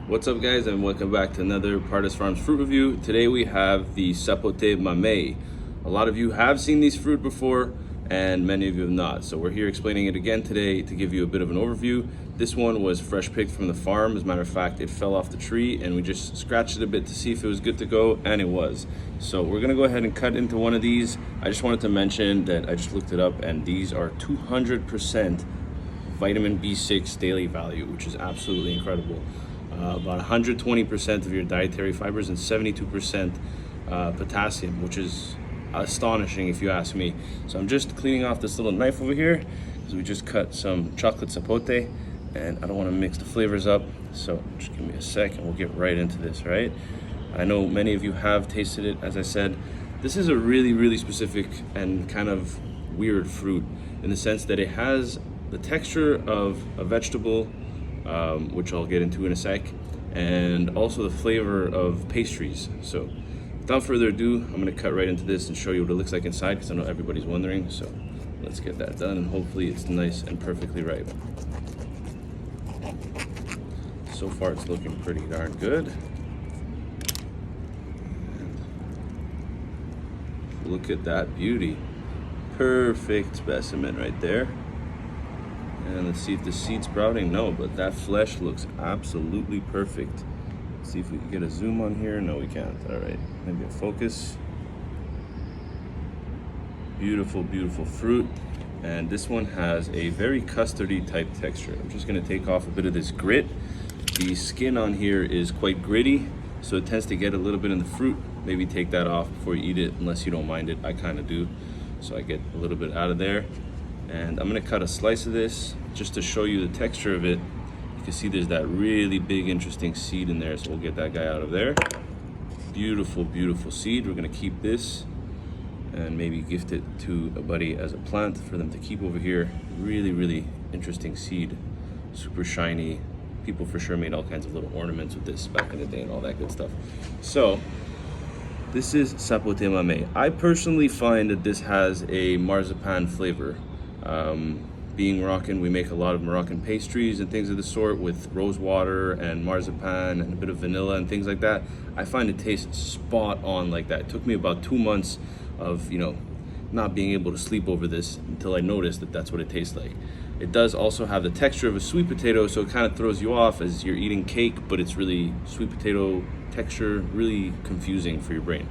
What's up, guys, and welcome back to another Partis Farms fruit review. Today we have the Sapote Mamey. A lot of you have seen these fruit before and many of you have not, so we're here explaining it again today to give you a bit of an overview. This one was fresh picked from the farm. As a matter of fact, it fell off the tree and we just scratched it a bit to see if it was good to go, and it was. So we're gonna go ahead and cut into one of these. I just wanted to mention that I just looked it up and these are 200% vitamin B6 daily value, which is absolutely incredible. About 120% of your dietary fibers and 72% potassium, which is astonishing if you ask me. So I'm just cleaning off this little knife over here because we just cut some chocolate sapote and I don't want to mix the flavors up. So just give me a sec and we'll get right into this, right? I know many of you have tasted it. As I said, this is a really specific and kind of weird fruit in the sense that it has the texture of a vegetable, which I'll get into in a sec, and also the flavor of pastries. So without further ado, I'm gonna cut right into this and show you what it looks like inside, because I know everybody's wondering. So let's get that done and hopefully it's nice and perfectly ripe. So far it's looking pretty darn good. And look at that beauty. Perfect specimen right there. And let's see if the seed's sprouting. No, but that flesh looks absolutely perfect. Let's see if we can get a zoom on here. No, we can't. All right, maybe a focus. Beautiful fruit. And this one has a very custardy type texture. I'm just gonna take off a bit of this grit. The skin on here is quite gritty, so it tends to get a little bit in the fruit. Maybe take that off before you eat it, unless you don't mind it. I kind of do, so I get a little bit out of there. And I'm gonna cut a slice of this just to show you the texture of it. You can see there's that really big, interesting seed in there, so we'll get that guy out of there. Beautiful seed. We're gonna keep this and maybe gift it to a buddy as a plant for them to keep over here. Really interesting seed, super shiny. People for sure made all kinds of little ornaments with this back in the day and all that good stuff. So this is Sapote Mamey. I personally find that this has a marzipan flavor. Being Moroccan, we make a lot of Moroccan pastries and things of the sort with rose water and marzipan and a bit of vanilla and things like that. I find it tastes spot on like that. It took me about 2 months of, not being able to sleep over this until I noticed that that's what it tastes like. It does also have the texture of a sweet potato, so it kind of throws you off as you're eating cake, but it's really sweet potato texture, really confusing for your brain.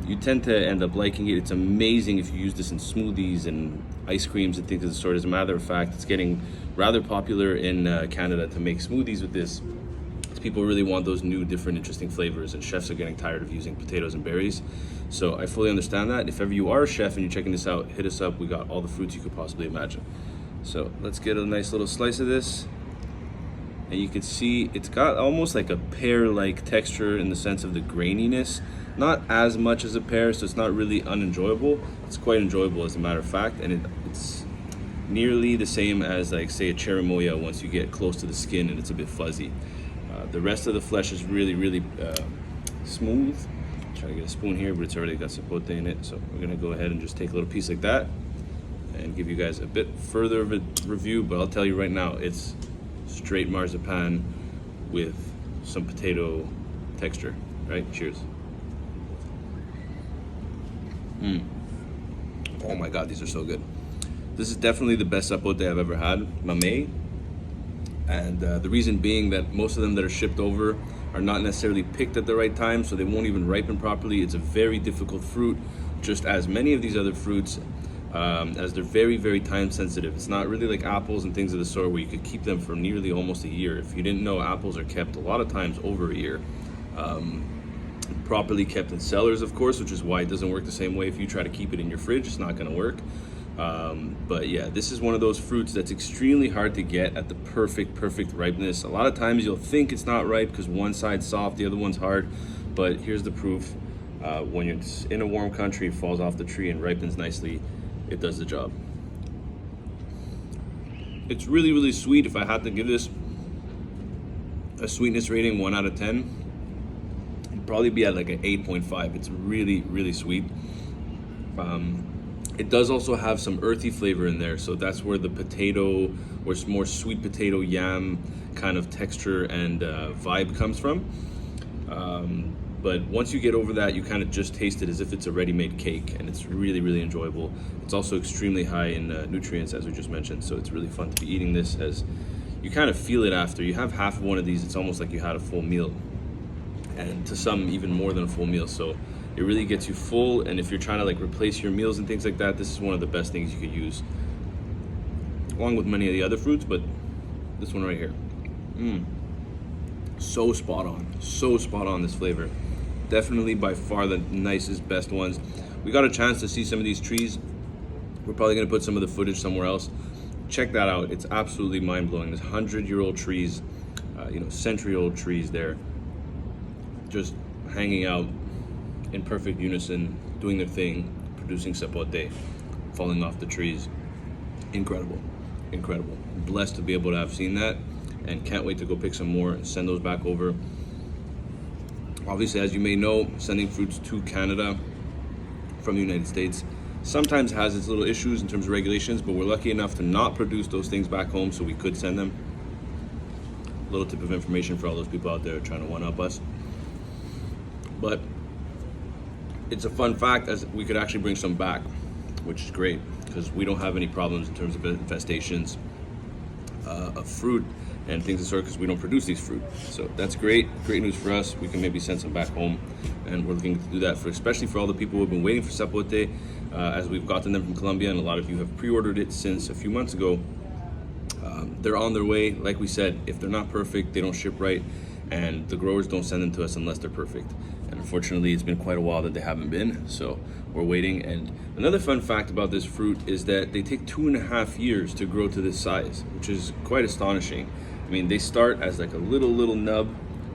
You tend to end up liking it. It's amazing if you use this in smoothies and ice creams and things of the sort. As a matter of fact, it's getting rather popular in Canada to make smoothies with this. People really want those new, different, interesting flavors, and chefs are getting tired of using potatoes and berries. So I fully understand that. If ever you are a chef and you're checking this out, hit us up. We got all the fruits you could possibly imagine. So let's get a nice little slice of this. And you can see it's got almost like a pear-like texture in the sense of the graininess. Not as much as a pear, so it's not really unenjoyable. It's quite enjoyable as a matter of fact, and it's nearly the same as, like, say, a cherimoya once you get close to the skin and it's a bit fuzzy. The rest of the flesh is really smooth. Try to get a spoon here, but it's already got sapote in it, so we're gonna go ahead and just take a little piece like that and give you guys a bit further of a review, but I'll tell you right now, it's straight marzipan with some potato texture, right? Cheers. Oh my God, these are so good. This is definitely the best sapote I've ever had, Mamey. And the reason being that most of them that are shipped over are not necessarily picked at the right time, so they won't even ripen properly. It's a very difficult fruit, just as many of these other fruits, as they're very time sensitive. It's not really like apples and things of the sort where you could keep them for nearly almost a year. If you didn't know, apples are kept a lot of times over a year. Properly kept in cellars, of course, which is why it doesn't work the same way if you try to keep it in your fridge. It's not going to work. But yeah, this is one of those fruits that's extremely hard to get at the perfect ripeness. A lot of times you'll think it's not ripe because one side's soft, the other one's hard. But here's the proof. When it's in a warm country, it falls off the tree and ripens nicely. It does the job. It's really sweet. If I had to give this a sweetness rating 1 out of 10, it'd probably be at like an 8.5. It's really sweet. It does also have some earthy flavor in there, so that's where the potato, or more sweet potato yam kind of texture and vibe comes from. But once you get over that, you kind of just taste it as if it's a ready-made cake, and it's really, really enjoyable. It's also extremely high in nutrients, as we just mentioned, so it's really fun to be eating this, as you kind of feel it after. You have half of one of these, it's almost like you had a full meal, and to some, even more than a full meal. So it really gets you full, and if you're trying to like replace your meals and things like that, this is one of the best things you could use, along with many of the other fruits, but this one right here. So spot on this flavor. Definitely by far the nicest, best ones. We got a chance to see some of these trees. We're probably gonna put some of the footage somewhere else. Check that out, it's absolutely mind-blowing. There's 100-year-old trees, century-old trees there, just hanging out in perfect unison, doing their thing, producing sapote, falling off the trees. Incredible. Blessed to be able to have seen that, and can't wait to go pick some more and send those back over. Obviously, as you may know, sending fruits to Canada from the United States sometimes has its little issues in terms of regulations, but we're lucky enough to not produce those things back home, so we could send them. A little tip of information for all those people out there trying to one-up us. But it's a fun fact, as we could actually bring some back, which is great, because we don't have any problems in terms of infestations of fruit and things of sort, because we don't produce these fruit. So that's great news for us. We can maybe send some back home, and we're looking to do that for, especially for all the people who have been waiting for sapote, as we've gotten them from Colombia, and a lot of you have pre-ordered it since a few months ago. They're on their way. Like we said, if they're not perfect, they don't ship right, and the growers don't send them to us unless they're perfect. And unfortunately, it's been quite a while that they haven't been, so we're waiting. And another fun fact about this fruit is that they take 2.5 years to grow to this size, which is quite astonishing. I mean, they start as like a little nub,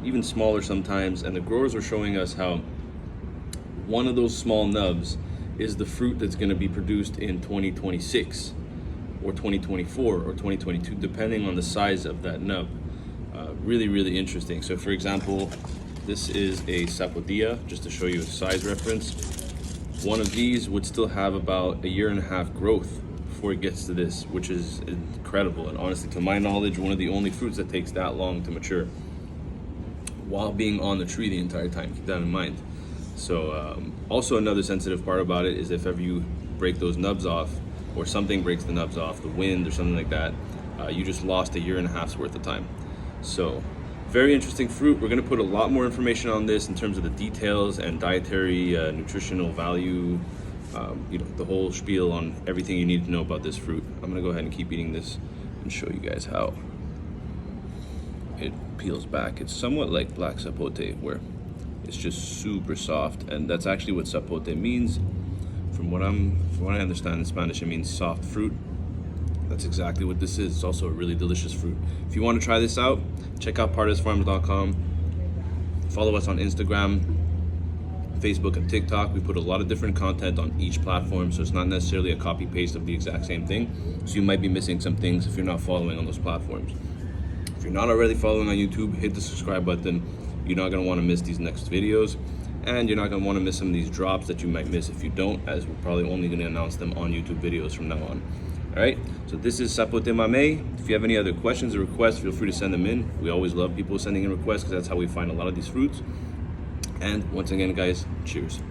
even smaller sometimes, and the growers are showing us how one of those small nubs is the fruit that's going to be produced in 2026 or 2024 or 2022, depending on the size of that nub. Really interesting. So for example, this is a sapodilla, just to show you a size reference. One of these would still have about 1.5 years growth before it gets to this, which is incredible. And honestly, to my knowledge, one of the only fruits that takes that long to mature while being on the tree the entire time. Keep that in mind. So also another sensitive part about it is if ever you break those nubs off, or something breaks the nubs off, the wind or something like that, you just lost 1.5 years worth of time. So very interesting fruit. We're going to put a lot more information on this in terms of the details and dietary, nutritional value, the whole spiel on everything you need to know about this fruit. I'm going to go ahead and keep eating this and show you guys how it peels back. It's somewhat like black sapote, where it's just super soft, and that's actually what sapote means. From what I understand in Spanish, it means soft fruit. That's exactly what this is. It's also a really delicious fruit. If you want to try this out, check out partizfarms.com. Follow us on Instagram, Facebook, and TikTok. We put a lot of different content on each platform, so it's not necessarily a copy paste of the exact same thing. So you might be missing some things if you're not following on those platforms. If you're not already following on YouTube, hit the subscribe button. You're not going to want to miss these next videos, and you're not going to want to miss some of these drops that you might miss if you don't, as we're probably only going to announce them on YouTube videos from now on. All right, so this is Sapote Mamey. If you have any other questions or requests, feel free to send them in. We always love people sending in requests, because that's how we find a lot of these fruits. And once again, guys, cheers.